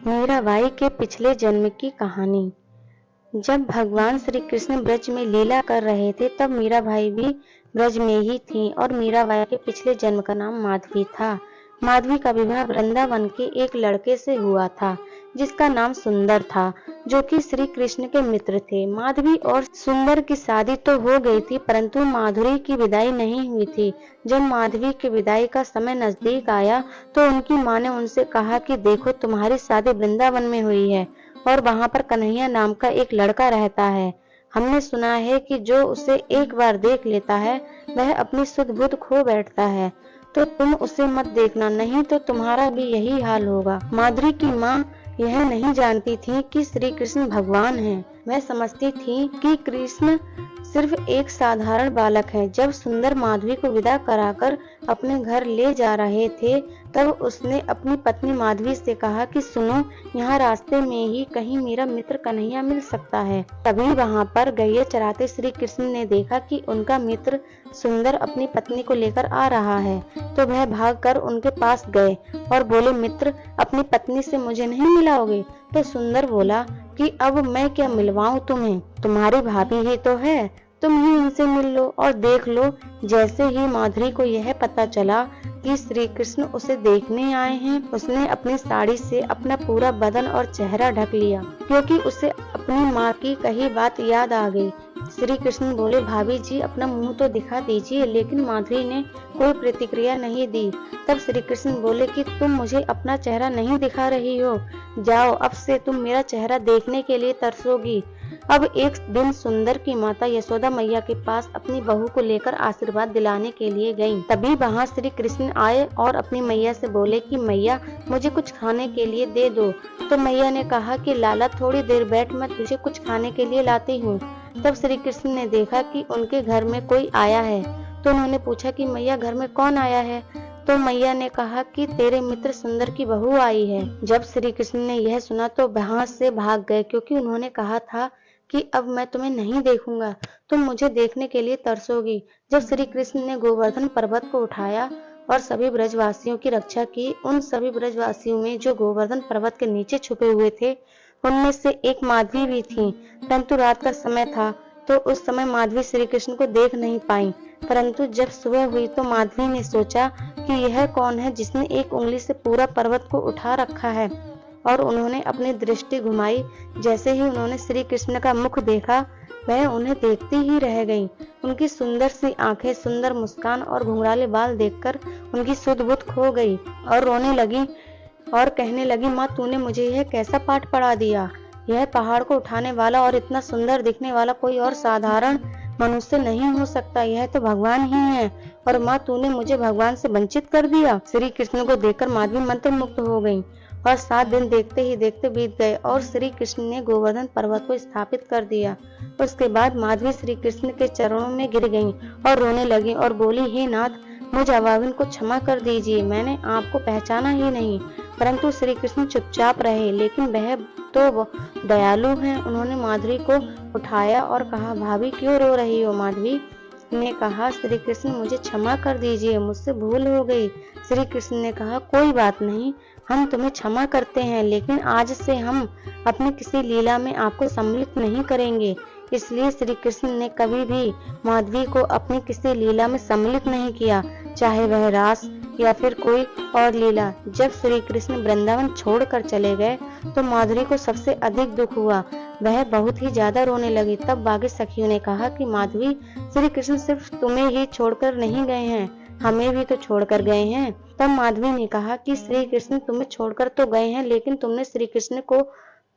मीराबाई के पिछले जन्म की कहानी। जब भगवान श्री कृष्ण ब्रज में लीला कर रहे थे तब मीराबाई भी ब्रज में ही थी और मीराबाई के पिछले जन्म का नाम माधवी था। माधवी का विवाह वृंदावन के एक लड़के से हुआ था जिसका नाम सुंदर था, जो कि श्री कृष्ण के मित्र थे। माधवी और सुंदर की शादी तो हो गई थी परंतु माधुरी की विदाई नहीं हुई थी। जब माधवी की विदाई का समय नजदीक आया तो उनकी माँ ने उनसे कहा कि देखो, तुम्हारी शादी वृंदावन में हुई है और वहां पर कन्हैया नाम का एक लड़का रहता है। हमने सुना है कि जो उसे एक बार देख लेता है वह अपनी सुध बुध खो बैठता है, तो तुम उसे मत देखना, नहीं तो तुम्हारा भी यही हाल होगा। माधुरी की माँ यह नहीं जानती थी कि श्री कृष्ण भगवान हैं। वह समझती थी कि कृष्ण सिर्फ एक साधारण बालक है। जब सुंदर माधवी को विदा कराकर अपने घर ले जा रहे थे तब उसने अपनी पत्नी माधवी से कहा कि सुनो, यहाँ रास्ते में ही कहीं मेरा मित्र कन्हैया मिल सकता है। तभी वहाँ पर गैया चराते श्री कृष्ण ने देखा कि उनका मित्र सुंदर अपनी पत्नी को लेकर आ रहा है, तो वह भागकर उनके पास गए और बोले, मित्र, अपनी पत्नी से मुझे नहीं मिलाओगे? तो सुंदर बोला कि अब मैं क्या मिलवाऊं तुम्हें, तुम्हारी भाभी ही तो है, तुम ही उनसे मिल लो और देख लो। जैसे ही माधुरी को यह पता चला कि श्री कृष्ण उसे देखने आए हैं, उसने अपनी साड़ी से अपना पूरा बदन और चेहरा ढक लिया, क्योंकि उसे अपनी माँ की कही बात याद आ गई। श्री कृष्ण बोले, भाभी जी, अपना मुंह तो दिखा दीजिए, लेकिन माधुरी ने कोई प्रतिक्रिया नहीं दी। तब श्री कृष्ण बोले कि तुम मुझे अपना चेहरा नहीं दिखा रही हो, जाओ, अब से तुम मेरा चेहरा देखने के लिए तरसोगी। अब एक दिन सुंदर की माता यशोदा मैया के पास अपनी बहू को लेकर आशीर्वाद दिलाने के लिए गईं। तभी वहां श्री कृष्ण आए और अपनी मैया से बोले कि मैया, मुझे कुछ खाने के लिए दे दो। तो मैया ने कहा कि लाला, थोड़ी देर बैठ, मैं तुझे कुछ खाने के लिए लाती हूँ। तब श्री कृष्ण ने देखा कि उनके घर में कोई आया है, तो उन्होंने पूछा कि मैया, घर में कौन आया है? तो मैया ने कहा कि तेरे मित्र सुंदर की बहू आई है। जब श्री कृष्ण ने यह सुना तो वहां से भाग गए, क्योंकि उन्होंने कहा था कि अब मैं तुम्हें नहीं देखूंगा, तुम मुझे देखने के लिए तरसोगी। जब श्री कृष्ण ने गोवर्धन पर्वत को उठाया और सभी ब्रजवासियों की रक्षा की, उन सभी ब्रजवासियों में जो गोवर्धन पर्वत के नीचे छुपे हुए थे उनमें से एक माधवी भी थी, परंतु रात का समय था तो उस समय माधवी श्री कृष्ण को देख नहीं पाई। परंतु जब सुबह हुई तो माधवी ने सोचा कि यह कौन है जिसने एक उंगली से पूरा पर्वत को उठा रखा है, और उन्होंने अपनी दृष्टि घुमाई। जैसे ही उन्होंने श्री कृष्ण का मुख देखा वह उन्हें देखती ही रह गईं। उनकी सुंदर सी आंखें, सुंदर मुस्कान और घुंघराले बाल देखकर उनकी सुध बुध खो गई और रोने लगी और कहने लगी, माँ, तूने मुझे यह कैसा पाठ पढ़ा दिया? यह पहाड़ को उठाने वाला और इतना सुंदर दिखने वाला कोई और साधारण मनुष्य नहीं हो सकता, यह तो भगवान ही है, और माँ, तूने मुझे भगवान से वंचित कर दिया। श्री कृष्ण को देखकर माधवी मंत्रमुग्ध हो गई और 7 दिन देखते ही देखते बीत गए और श्री कृष्ण ने गोवर्धन पर्वत को स्थापित कर दिया। उसके बाद माधवी श्री कृष्ण के चरणों में गिर गईं और रोने लगी और बोली, हे नाथ, मुझ अभागिन को क्षमा कर दीजिए, मैंने आपको पहचाना ही नहीं। परंतु श्री कृष्ण चुपचाप रहे, लेकिन वह तो दयालु हैं। उन्होंने माधुरी को उठाया और कहा, भाभी, क्यों रो रही हो? माधवी ने कहा, श्री कृष्ण, मुझे क्षमा कर दीजिए, मुझसे भूल हो गई। श्री कृष्ण ने कहा, कोई बात नहीं, हम तुम्हें क्षमा करते हैं, लेकिन आज से हम अपनी किसी लीला में आपको सम्मिलित नहीं करेंगे। इसलिए श्री कृष्ण ने कभी भी माधवी को अपनी किसी लीला में सम्मिलित नहीं किया, चाहे वह रास या फिर कोई और लीला। जब श्री कृष्ण वृंदावन छोड़कर चले गए तो माधुरी को सबसे अधिक दुख हुआ, वह बहुत ही ज्यादा रोने लगी। तब बाकी सखियों ने कहा कि माधवी, श्री कृष्ण सिर्फ तुम्हें ही छोड़कर नहीं गए हैं, हमें भी तो छोड़कर गए हैं। तब माधवी ने कहा कि श्री कृष्ण तुम्हें छोड़कर तो गए हैं, लेकिन तुमने श्री कृष्ण को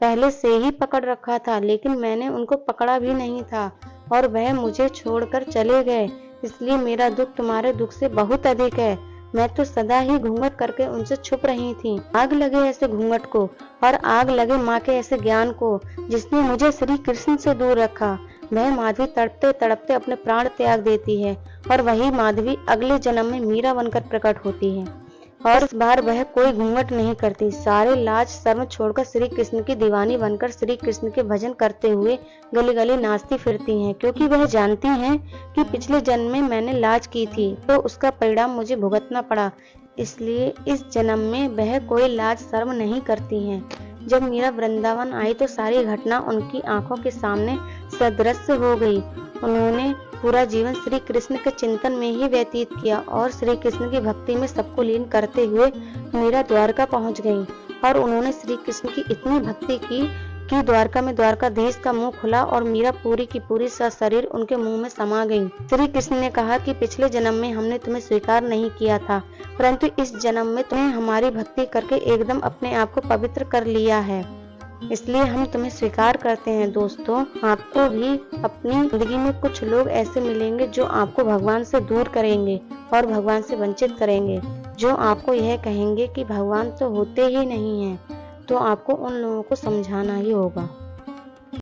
पहले से ही पकड़ रखा था, लेकिन मैंने उनको पकड़ा भी नहीं था और वह मुझे छोड़कर चले गए, इसलिए मेरा दुख तुम्हारे दुख से बहुत अधिक है। मैं तो सदा ही घूंघट करके उनसे छुप रही थी। आग लगे ऐसे घूंघट को और आग लगे माँ के ऐसे ज्ञान को जिसने मुझे श्री कृष्ण से दूर रखा। वह माधवी तड़पते तड़पते अपने प्राण त्याग देती है और वही माधवी अगले जन्म में मीरा बनकर प्रकट होती है, और इस बार वह कोई घूंघट नहीं करती। सारे लाज शर्म छोड़कर श्री कृष्ण की दीवानी बनकर श्री कृष्ण के भजन करते हुए गली गली नाचती फिरती हैं, क्योंकि वह जानती हैं कि पिछले जन्म में मैंने लाज की थी तो उसका परिणाम मुझे भुगतना पड़ा, इसलिए इस जन्म में वह कोई लाज शर्म नहीं करती हैं। जब मीरा वृंदावन आई तो सारी घटना उनकी आंखों के सामने सदृश्य हो गई। उन्होंने पूरा जीवन श्री कृष्ण के चिंतन में ही व्यतीत किया और श्री कृष्ण की भक्ति में सबको लीन करते हुए मीरा द्वारका पहुंच गईं। और उन्होंने श्री कृष्ण की इतनी भक्ति की कि द्वारका में द्वारकाधीश का मुंह खुला और मीरा पूरी की पूरी सशरीर उनके मुंह में समा गई। श्री कृष्ण ने कहा कि पिछले जन्म में हमने तुम्हें स्वीकार नहीं किया था, परंतु इस जन्म में तुम्हें हमारी भक्ति करके एकदम अपने आप को पवित्र कर लिया है, इसलिए हम तुम्हें स्वीकार करते हैं। दोस्तों, आपको भी अपनी जिंदगी में कुछ लोग ऐसे मिलेंगे जो आपको भगवान से दूर करेंगे और भगवान से वंचित करेंगे, जो आपको यह कहेंगे कि भगवान तो होते ही नहीं हैं, तो आपको उन लोगों को समझाना ही होगा।